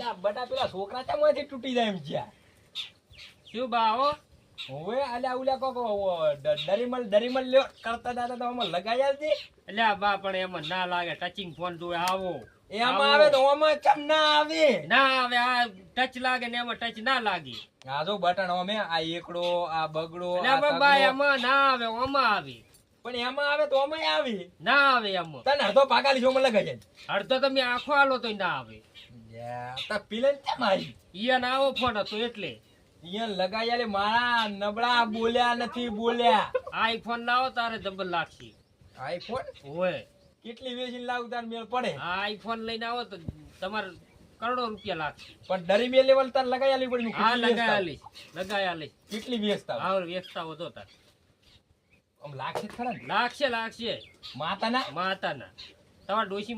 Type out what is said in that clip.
અલ્યા બટા પેલા છોકરા ચામાંથી તૂટી જાય એમ જ્યાં શું બાવો હવે અલ્યા ઉલ્યા કોક ડરીમલ લ્યો કરતા દાદા તો આમાં લગાઈ આવતી એટલે બા પણ એમાં ના લાગે ટચિંગ ફોન તો આવો એમાં આવે તો ઓમાં ચમ ના આવે ના આવે આ ટચ લાગે ને એમાં ટચ ના લાગે આ જો બટન ઓમે આ એકડો આ બગડો એટલે બા એમાં ના આવે ઓમાં આવે પણ એમાં આવે તો ઓમાં આવે ના આવે એમાં તને અડધો પાકાલી જો મને લગાઈ જાય અડધો તમે આખો આલો તો ના આવે તા પીલે કેમ આવી ઈયા ના આવો ફોન હતો એટલે અહીંયા લગાઈ આલે મારા નબળા બોલ્યા નથી બોલ્યા આઈફોન લાવો તારે ડબલ લાગશે આઈફોન ઓય કેટલી વેચીને લાવું તાર મેળ પડે આ આઈફોન લઈને આવો તો તમારે કરોડો રૂપિયા લાગશે પણ ડરી મેં લેવલ તાર લગાઈ આલી પડી હા લગાયા લઈશ કેટલી વેચતા હા વેચતા હોતો તાર આમ લાગશે ખરા ને? લાગશે માતાના માતાના તમારા ડોશી